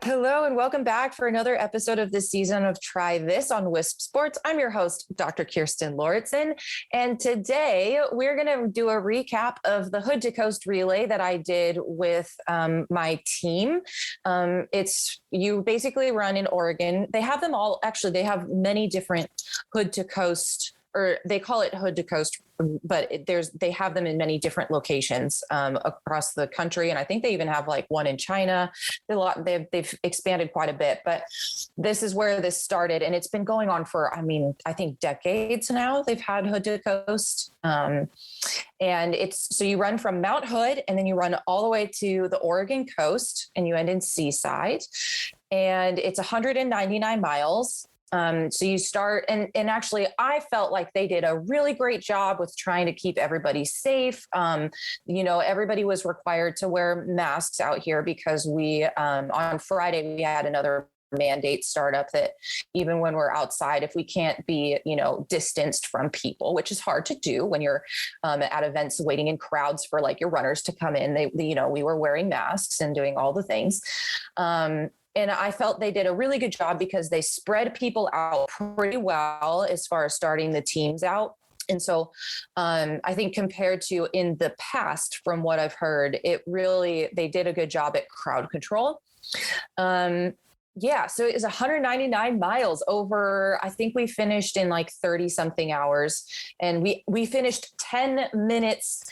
Hello and welcome back for another episode of this season of Try This on Wisp Sports. I'm your host, Dr. Kirstin Lauritzen, and today we're going to do a recap of the Hood to Coast relay that I did with my team. You basically run in Oregon. They have them all, actually, they have many different Hood to Coast, or they call it Hood to Coast, but they have them in many different locations across the country. And I think they even have like one in China. They've expanded quite a bit, but this is where this started. And it's been going on for, I think decades now. They've had Hood to Coast. And so you run from Mount Hood and then you run all the way to the Oregon coast and you end in Seaside. And it's 199 miles. So you start and actually I felt like they did a really great job with trying to keep everybody safe. Everybody was required to wear masks out here because on Friday, we had another mandate startup that even when we're outside, if we can't be, distanced from people, which is hard to do when you're at events waiting in crowds for like your runners to come in, we were wearing masks and doing all the things. And I felt they did a really good job because they spread people out pretty well as far as starting the teams out. And so I think compared to in the past, from what I've heard, they did a good job at crowd control. So it was 199 miles over, I think we finished in like 30 something hours, and we finished 10 minutes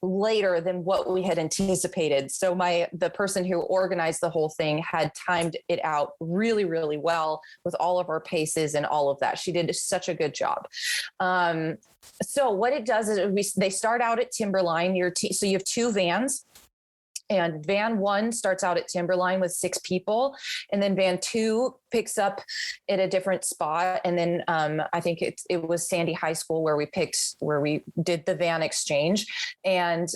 later than what we had anticipated. So the person who organized the whole thing had timed it out really, really well with all of our paces and all of that. She did such a good job. So what it does is they start out at Timberline. So you have two vans. And van 1 starts out at Timberline with 6 people. And then van 2 picks up at a different spot. And then I think it was Sandy High School where we did the van exchange. And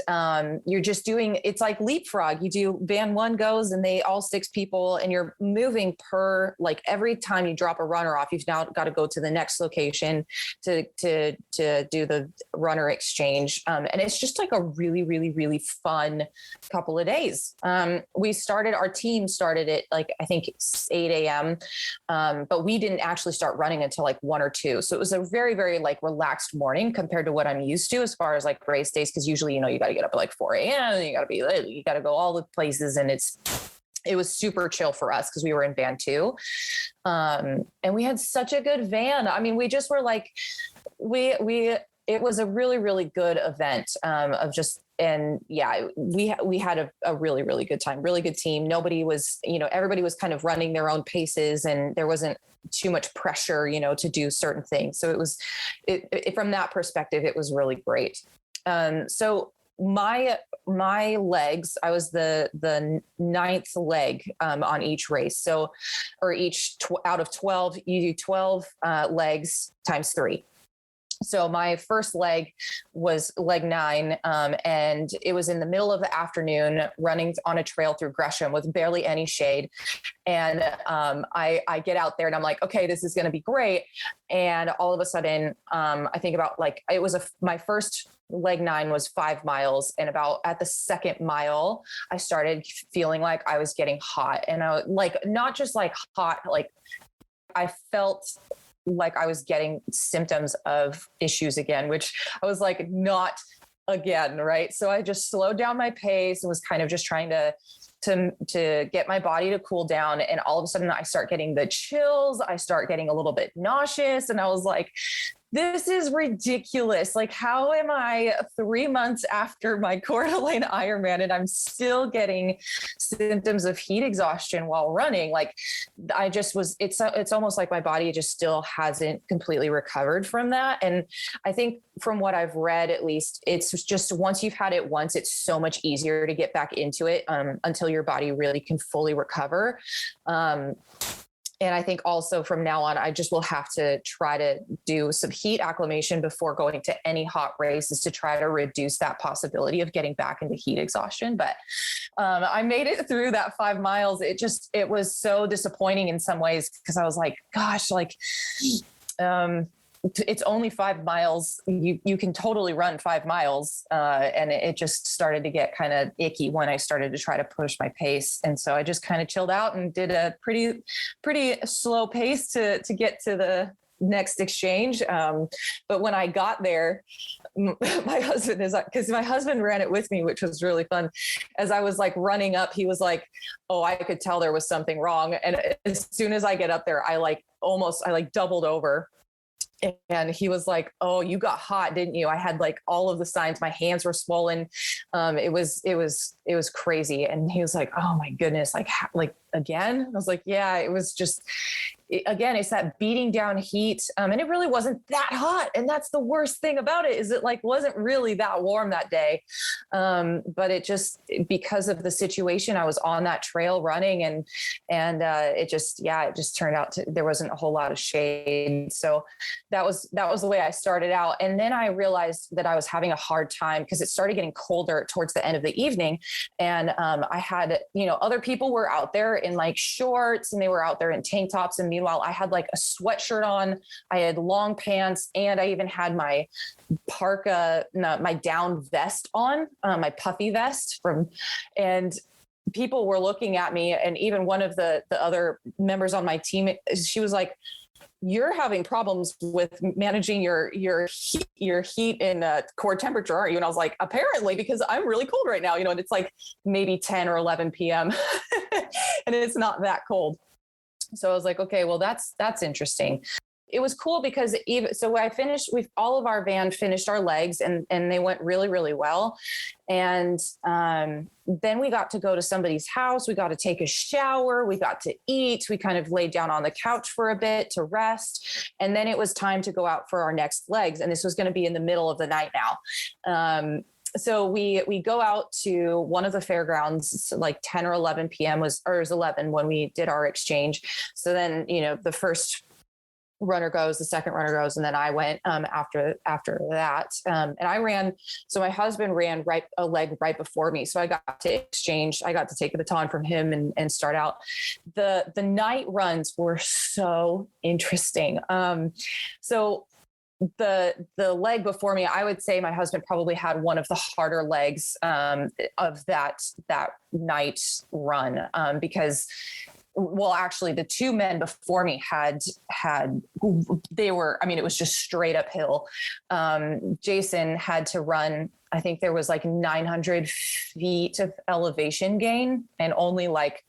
you're just it's like leapfrog. You do van 1 goes and all 6 people, and you're moving every time you drop a runner off, you've now got to go to the next location to do the runner exchange. And it's just like a really, really, really fun couple of days. Our team started at I think it's 8 a.m. But we didn't actually start running until 1 or 2. So it was a very, very relaxed morning compared to what I'm used to as far as race days. Cause usually, you got to get up at 4 a.m. and you got to go all the places. And it was super chill for us because we were in van 2. And we had such a good van. I mean, we just were it was a really, really good event we had a really, really good time, really good team. Nobody was, everybody was kind of running their own paces and there wasn't too much pressure, to do certain things. So from that perspective, it was really great. So my legs, I was the 9th leg on each race. So, or out of 12, you do 12 legs times 3. So my first leg was leg 9, and it was in the middle of the afternoon running on a trail through Gresham with barely any shade. And I get out there and I'm like, okay, this is going to be great. And all of a sudden, I think about my first leg 9 was 5 miles. And about at the second mile, I started feeling like I was getting hot. And I not just hot, I felt like I was getting symptoms of issues again, which I was not again. Right. So I just slowed down my pace and was kind of just trying to get my body to cool down. And all of a sudden I start getting the chills. I start getting a little bit nauseous. And I was like, this is ridiculous. How am I 3 months after my Coeur d'Alene Ironman and I'm still getting symptoms of heat exhaustion while running? It's almost like my body just still hasn't completely recovered from that. And I think from what I've read, at least, it's just once you've had it once, it's so much easier to get back into it until your body really can fully recover. And I think also from now on, I just will have to try to do some heat acclimation before going to any hot races to try to reduce that possibility of getting back into heat exhaustion. But I made it through that 5 miles. It was so disappointing in some ways because I was like, gosh, it's only 5 miles. You can totally run 5 miles. And it just started to get kind of icky when I started to try to push my pace. And so I just kind of chilled out and did a pretty slow pace to get to the next exchange. But when I got there, my husband because my husband ran it with me, which was really fun. As I was like running up, he was like, oh, I could tell there was something wrong. And as soon as I get up there, I doubled over. And he was like, oh, you got hot, didn't you? I had like all of the signs. My hands were swollen. It was crazy. And he was like, oh my goodness, like again? I was like, yeah, it was just, again, it's that beating down heat. And it really wasn't that hot. And that's the worst thing about it, is it like wasn't really that warm that day. But it just, because of the situation, I was on that trail running and it just turned out there wasn't a whole lot of shade. So that was the way I started out. And then I realized that I was having a hard time because it started getting colder towards the end of the evening. And I had, other people were out there in like shorts and they were out there in tank tops. And meanwhile, I had like a sweatshirt on, I had long pants, and I even had my parka, my down vest on, my puffy vest and people were looking at me. And even one of the other members on my team, she was like, you're having problems with managing your heat in core temperature, aren't you? And I was like, apparently, because I'm really cold right now, and it's like maybe 10 or 11 PM and it's not that cold. So I was like, okay, well, that's interesting. It was cool because all of our van finished our legs and they went really, really well. And then we got to go to somebody's house. We got to take a shower. We got to eat. We kind of laid down on the couch for a bit to rest. And then it was time to go out for our next legs. And this was going to be in the middle of the night now. So we go out to one of the fairgrounds, like 10 or 11 PM it was 11 when we did our exchange. So then, the first runner goes, the second runner goes, and then I went after that. And I ran. So my husband ran a leg right before me. So I got to exchange. I got to take the baton from him and start out. The night runs were so interesting. So the leg before me, I would say my husband probably had one of the harder legs of that night run because, well, actually the two men before me it was just straight uphill. Jason had to run, I think there was like 900 feet of elevation gain and only like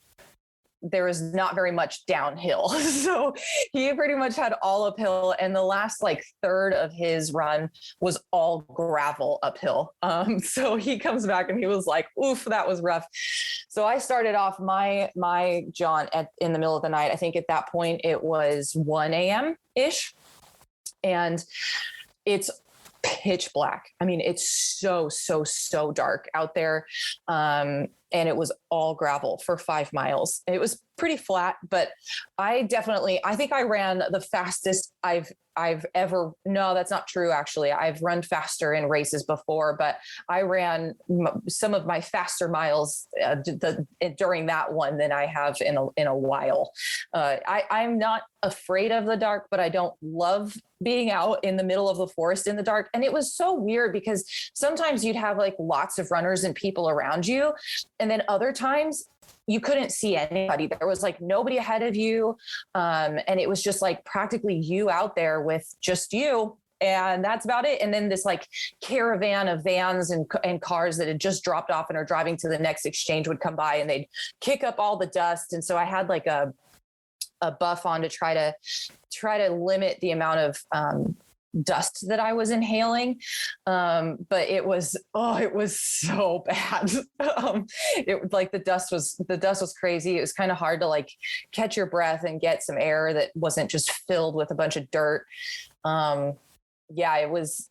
there was not very much downhill. So he pretty much had all uphill. And the last like third of his run was all gravel uphill. So he comes back and he was like, oof, that was rough. So I started off my jaunt in the middle of the night. I think at that point it was 1 a.m. ish. And it's pitch black. I mean, it's so dark out there. And it was all gravel for 5 miles. It was pretty flat, but I think I ran the fastest I've ever, no, that's not true. Actually, I've run faster in races before, but I ran some of my faster miles during that one than I have in a while. I'm not afraid of the dark, but I don't love being out in the middle of the forest in the dark. And it was so weird because sometimes you'd have like lots of runners and people around you. And then other times you couldn't see anybody. There was like nobody ahead of you. And it was just like practically you out there with just you. And that's about it. And then this like caravan of vans and cars that had just dropped off and are driving to the next exchange would come by and they'd kick up all the dust. And so I had like a buff on to try to limit the amount of dust that I was inhaling. But it was so bad. The dust was crazy. It was kind of hard to like catch your breath and get some air that wasn't just filled with a bunch of dirt. Yeah, it was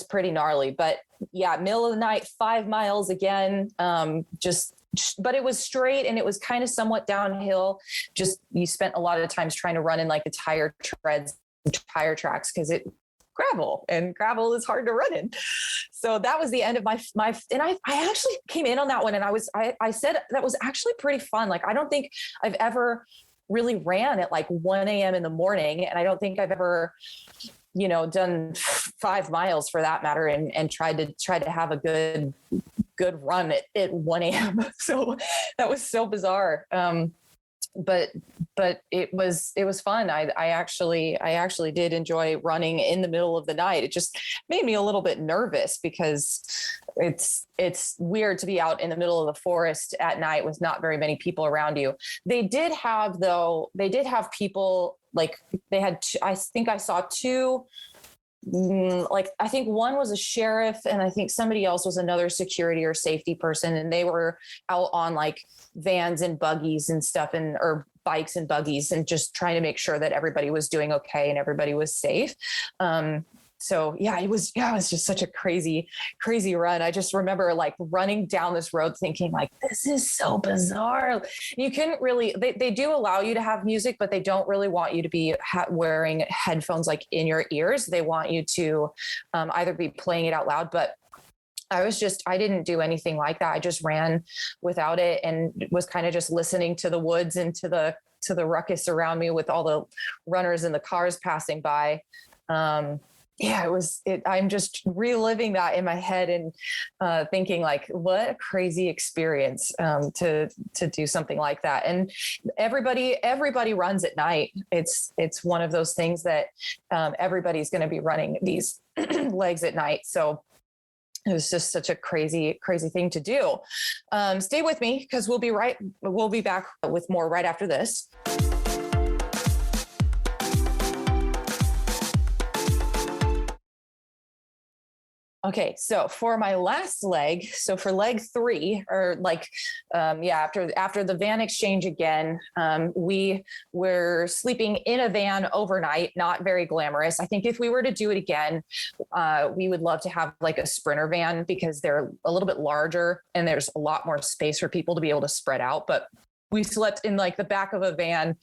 pretty gnarly, but yeah, middle of the night, 5 miles again. But it was straight and it was kind of somewhat downhill. Just, you spent a lot of times trying to run in like the tire treads, tire tracks, because it gravel is hard to run in. So that was the end of my, and I actually came in on that one. And I said that was actually pretty fun. Like, I don't think I've ever really ran at like 1 a.m. in the morning. And I don't think I've ever done 5 miles for that matter, and tried to have a good run at 1 a.m. So that was so bizarre. But it was fun. I actually did enjoy running in the middle of the night. It just made me a little bit nervous because it's weird to be out in the middle of the forest at night with not very many people around you. They did have people, like they had, I think I saw 2, like I think one was a sheriff and I think somebody else was another security or safety person, and they were out on like vans and buggies and stuff, or bikes and buggies, and just trying to make sure that everybody was doing okay and everybody was safe. So yeah, it was just such a crazy run. I just remember like running down this road thinking like, this is so bizarre. You couldn't really, they do allow you to have music, but they don't really want you to be wearing headphones like in your ears. They want you to either be playing it out loud, but I didn't do anything like that. I just ran without it and was kind of just listening to the woods and to the ruckus around me with all the runners and the cars passing by. I'm just reliving that in my head and thinking like, what a crazy experience to do something like that. And everybody runs at night. It's one of those things that everybody's going to be running these legs at night. So it was just such a crazy thing to do. Stay with me because we'll be back with more right after this. Okay, so for my last leg, so for leg 3, or like, after the van exchange again, we were sleeping in a van overnight, not very glamorous. I think if we were to do it again, we would love to have like a sprinter van because they're a little bit larger and there's a lot more space for people to be able to spread out. But we slept in like the back of a van,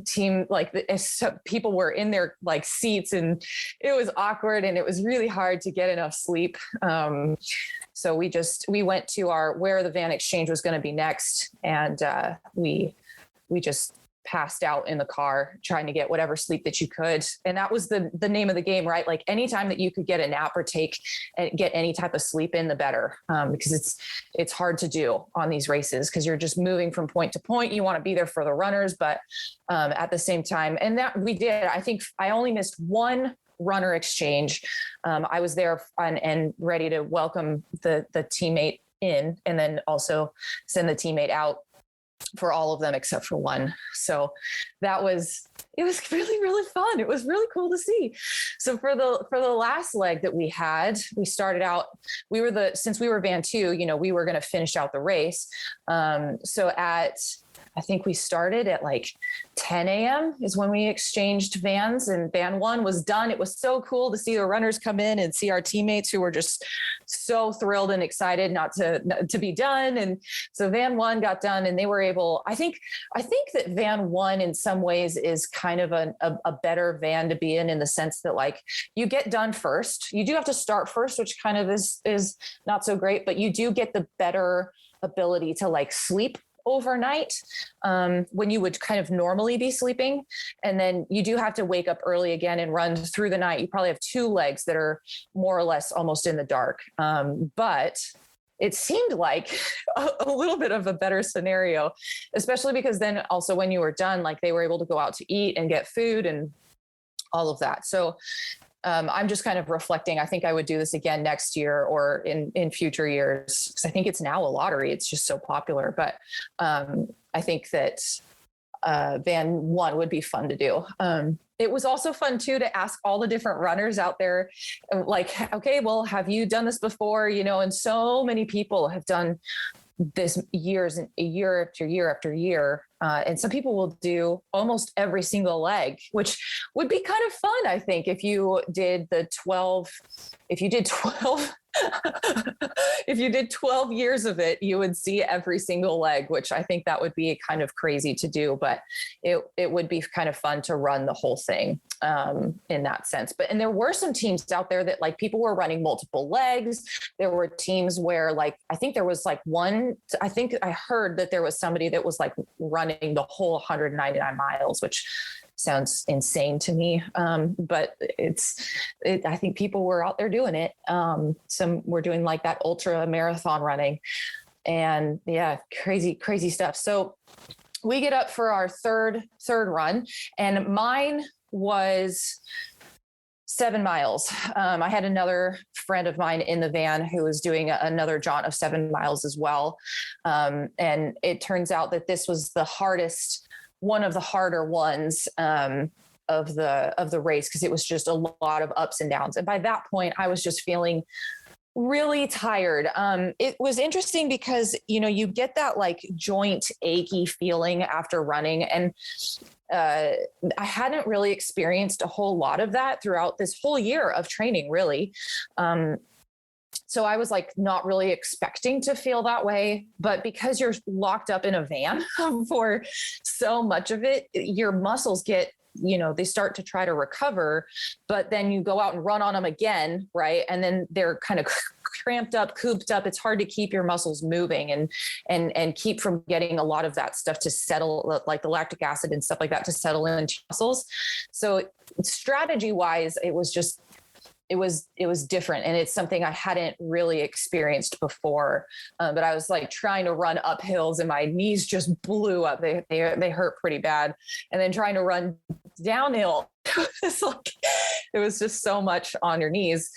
team, like people were in their like seats, and it was awkward and it was really hard to get enough sleep. So we went to where the van exchange was going to be next. And we just passed out in the car trying to get whatever sleep that you could. And that was the name of the game, right? Like anytime that you could get a nap or get any type of sleep in, the better. Because it's hard to do on these races because you're just moving from point to point. You want to be there for the runners, but at the same time, and that we did, I think I only missed one runner exchange. I was there and ready to welcome the teammate in, and then also send the teammate out for all of them except for one. So it was really, really fun. It was really cool to see. So for the last leg that we started out, since we were van 2, we were going to finish out the race. So I think we started at like 10 a.m. is when we exchanged vans, and van 1 was done. It was so cool to see the runners come in and see our teammates who were just so thrilled and excited not to be done. And so van 1 got done, and they were able, I think that van 1 in some ways is kind of a better van to be in the sense that like you get done first. You do have to start first, which kind of is not so great, but you do get the better ability to like sleep overnight when you would kind of normally be sleeping. And then you do have to wake up early again and run through the night. You probably have 2 legs that are more or less almost in the dark. But it seemed like a little bit of a better scenario, especially because then also when you were done, like they were able to go out to eat and get food and all of that. So I'm just kind of reflecting. I think I would do this again next year or in future years, because I think it's now a lottery. It's just so popular. But I think that van 1 would be fun to do. It was also fun too to ask all the different runners out there, like, okay, well, have you done this before? And so many people have done this year after year after year. And some people will do almost every single leg, which would be kind of fun. I think if you did 12 if you did 12 years of it, you would see every single leg, which I think that would be kind of crazy to do, but it would be kind of fun to run the whole thing in that sense. And there were some teams out there that like people were running multiple legs. There were teams where like, I think there was like I think I heard that there was somebody that was like running the whole 199 miles, which sounds insane to me. But I think people were out there doing it. Some were doing like that ultra marathon running, and yeah, crazy stuff. So we get up for our third run, and mine was 7 miles. I had another friend of mine in the van who was doing another jaunt of 7 miles as well. And it turns out that this was one of the harder ones of the race, because it was just a lot of ups and downs. And by that point, I was just feeling really tired. It was interesting because, you get that like joint achy feeling after running. And I hadn't really experienced a whole lot of that throughout this whole year of training, really. So I was like not really expecting to feel that way, but because you're locked up in a van for so much of it, your muscles get, they start to try to recover, but then you go out and run on them again. Right. And then they're kind of cramped up, cooped up. It's hard to keep your muscles moving and keep from getting a lot of that stuff to settle, like the lactic acid and stuff like that, to settle into muscles. So strategy wise, it was different. And it's something I hadn't really experienced before. But I was like trying to run up hills and my knees just blew up. They hurt pretty bad. And then trying to run downhill, it was just so much on your knees.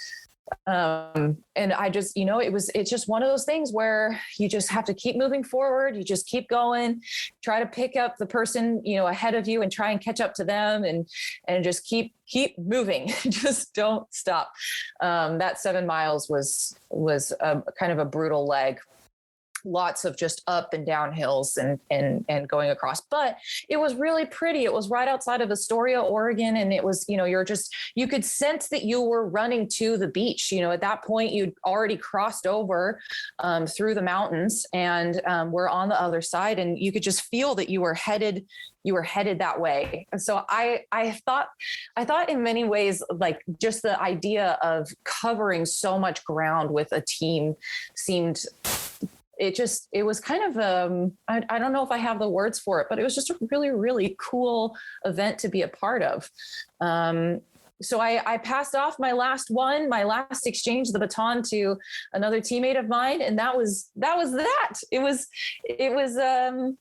And I just, it's just one of those things where you just have to keep moving forward. You just keep going, try to pick up the person, ahead of you and try and catch up to them and just keep moving. Just don't stop. That 7 miles was a kind of a brutal leg. Lots of just up and down hills and going across, but it was really pretty. It was right outside of Astoria, Oregon. And it was, you could sense that you were running to the beach. At that point you'd already crossed over through the mountains and we're on the other side, and you could just feel that you were headed that way. And so I thought in many ways, like just the idea of covering so much ground with a team seemed, it was kind of, I don't know if I have the words for it, but it was just a really, really cool event to be a part of. So I passed off my last exchange the baton to another teammate of mine. And that was that. It was, and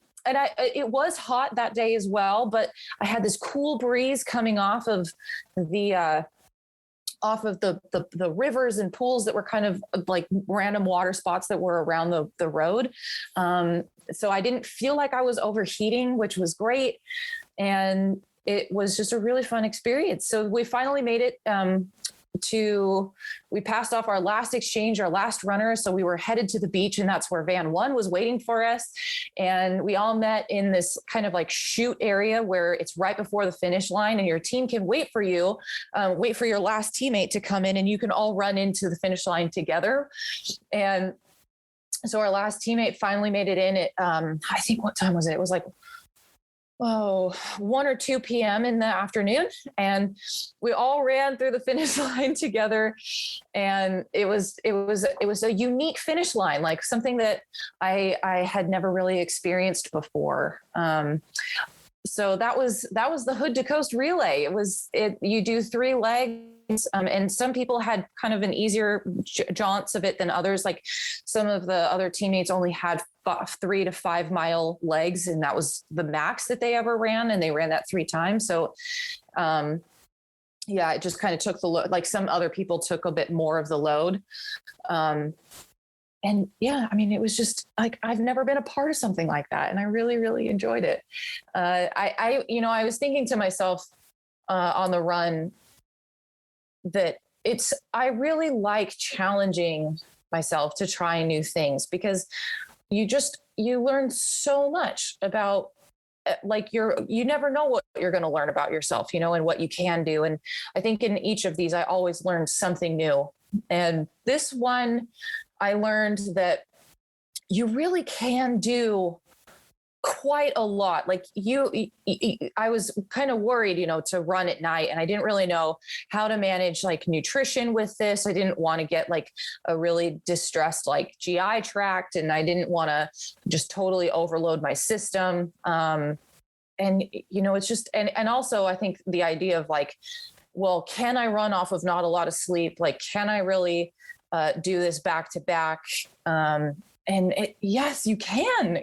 it was hot that day as well, but I had this cool breeze coming off of the rivers and pools that were kind of like random water spots that were around the road. So I didn't feel like I was overheating, which was great. And it was just a really fun experience. So we finally made it we passed off our last exchange, our last runner. So we were headed to the beach, and that's where van 1 was waiting for us. And we all met in this kind of like chute area where it's right before the finish line, and your team can wait for your last teammate to come in, and you can all run into the finish line together. And so our last teammate finally made it in at, I think, what time was it? It was like, 1 or 2 p.m. in the afternoon. And we all ran through the finish line together. And it was a unique finish line, like something that I had never really experienced before. So that was the Hood to Coast relay. You do 3 legs. And some people had kind of an easier jaunts of it than others. Like some of the other teammates only had 3 to 5 mile legs, and that was the max that they ever ran. And they ran that 3 times. So, it just kind of took the load. Like some other people took a bit more of the load. And yeah, I mean, it was just like, I've never been a part of something like that. And I really, really enjoyed it. I was thinking to myself on the run, that I really like challenging myself to try new things, because you learn so much about, like, you never know what you're going to learn about yourself, and what you can do. And I think in each of these, I always learned something new. And this one, I learned that you really can do quite a lot. Like I was kind of worried, to run at night, and I didn't really know how to manage like nutrition with this. I didn't want to get like a really distressed like GI tract, and I didn't want to just totally overload my system. it's just, and also I think the idea of like, well, can I run off of not a lot of sleep? Like, can I really do this back to back? Yes, you can.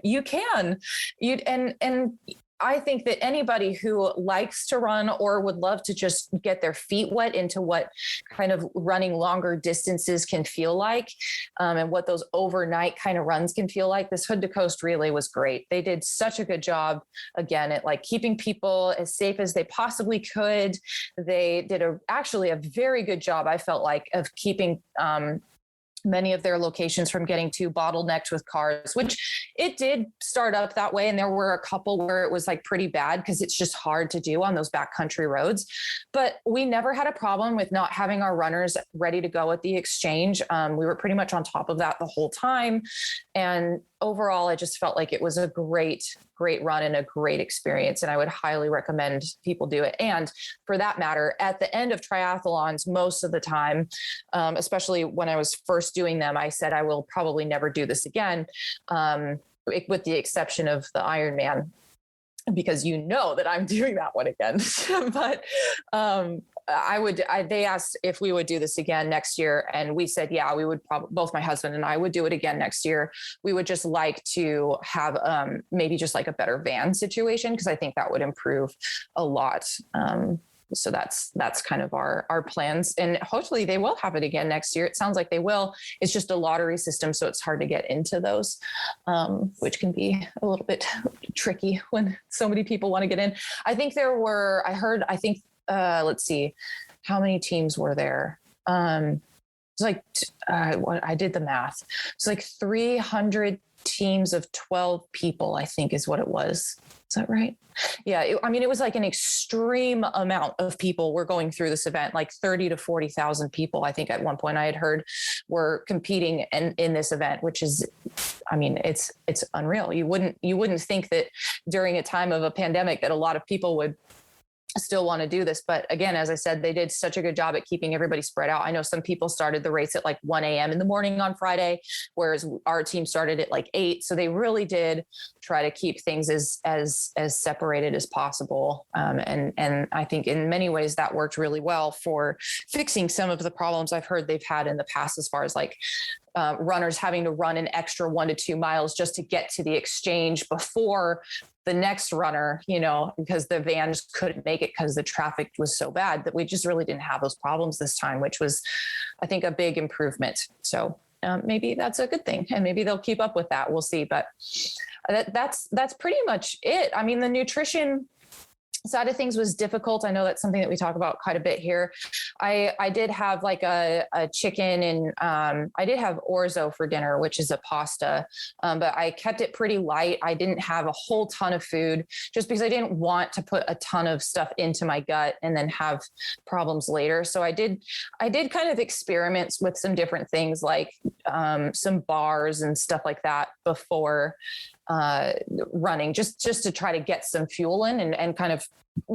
And I think that anybody who likes to run or would love to just get their feet wet into what kind of running longer distances can feel like, and what those overnight kind of runs can feel like, this Hood to Coast relay was great. They did such a good job, again, at like keeping people as safe as they possibly could. They did actually a very good job, I felt like, of keeping many of their locations from getting too bottlenecked with cars, which it did start up that way. And there were a couple where it was like pretty bad because it's just hard to do on those backcountry roads. But we never had a problem with not having our runners ready to go at the exchange. We were pretty much on top of that the whole time. And overall, I just felt like it was a great run and a great experience. And I would highly recommend people do it. And for that matter, at the end of triathlons, most of the time, especially when I was first doing them, I said, I will probably never do this again, with the exception of the Ironman, because you know that I'm doing that one again. But they asked if we would do this again next year. And we said, yeah, we would both my husband and I would do it again next year. We would just like to have maybe just like a better van situation, because I think that would improve a lot. So that's kind of our plans, and hopefully they will have it again next year. It sounds like they will. It's just a lottery system, so it's hard to get into those, which can be a little bit tricky when so many people want to get in. I think let's see, how many teams were there? It's like, I did the math. It's like 300 teams of 12 people, I think is what it was. Is that right? Yeah. It was like an extreme amount of people were going through this event, like 30 to 40,000 people. I think at one point I had heard were competing in this event, which is, it's unreal. You wouldn't think that during a time of a pandemic that a lot of people would still want to do this. But again, as I said, they did such a good job at keeping everybody spread out. I know some people started the race at like 1 a.m. in the morning on Friday, whereas our team started at like 8. So they really did try to keep things as separated as possible. And I think in many ways that worked really well for fixing some of the problems I've heard they've had in the past, as far as like runners having to run an extra 1 to 2 miles just to get to the exchange before the next runner, because the van just couldn't make it because the traffic was so bad. That we just really didn't have those problems this time, which was, I think, a big improvement. So maybe that's a good thing, and maybe they'll keep up with that. We'll see. But that's pretty much it. I mean, the nutrition side of things was difficult. I know that's something that we talk about quite a bit here. I did have like a chicken, and I did have orzo for dinner, which is a pasta, but I kept it pretty light. I didn't have a whole ton of food just because I didn't want to put a ton of stuff into my gut and then have problems later. So I did kind of experiments with some different things, like some bars and stuff like that before running, just to try to get some fuel in, and kind of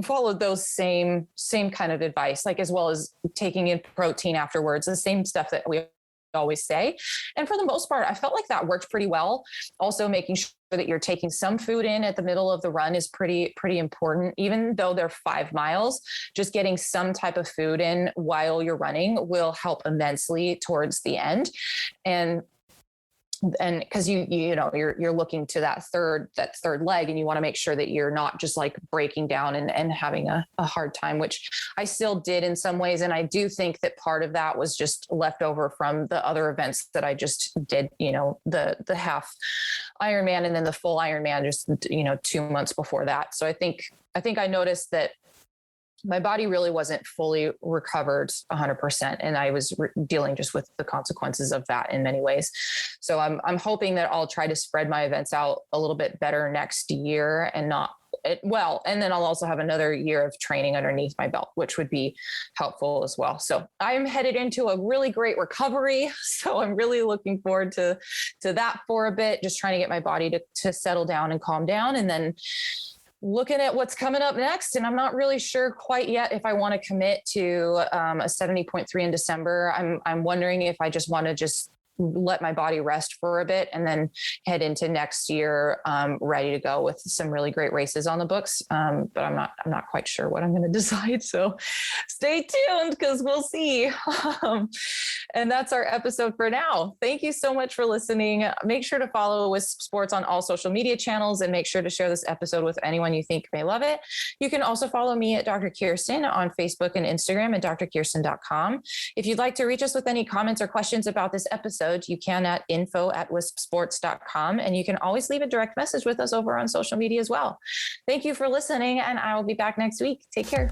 followed those same kind of advice, like as well as taking in protein afterwards, the same stuff that we always say. And for the most part, I felt like that worked pretty well. Also, making sure that you're taking some food in at the middle of the run is pretty important. Even though they're 5 miles, just getting some type of food in while you're running will help immensely towards the end. And because you're looking to that third leg, and you want to make sure that you're not just like breaking down and having a hard time, which I still did in some ways. And I do think that part of that was just left over from the other events that I just did, the half Ironman and then the full Ironman just, 2 months before that. So I think I noticed that my body really wasn't fully recovered 100%. And I was dealing just with the consequences of that in many ways. So I'm hoping that I'll try to spread my events out a little bit better next year, and and then I'll also have another year of training underneath my belt, which would be helpful as well. So I'm headed into a really great recovery. So I'm really looking forward to that for a bit, just trying to get my body to settle down and calm down, and then looking at what's coming up next. And I'm not really sure quite yet if I want to commit to a 70.3 in December. I'm wondering if I just want to let my body rest for a bit and then head into next year ready to go with some really great races on the books. But I'm not quite sure what I'm going to decide. So stay tuned because we'll see. And that's our episode for now. Thank you so much for listening. Make sure to follow Wisp Sports on all social media channels and make sure to share this episode with anyone you think may love it. You can also follow me at Dr. Kirstin on Facebook and Instagram at drkirstin.com. If you'd like to reach us with any comments or questions about this episode, you can at info@wispsports.com, and you can always leave a direct message with us over on social media as well. Thank you for listening, and I will be back next week. Take care.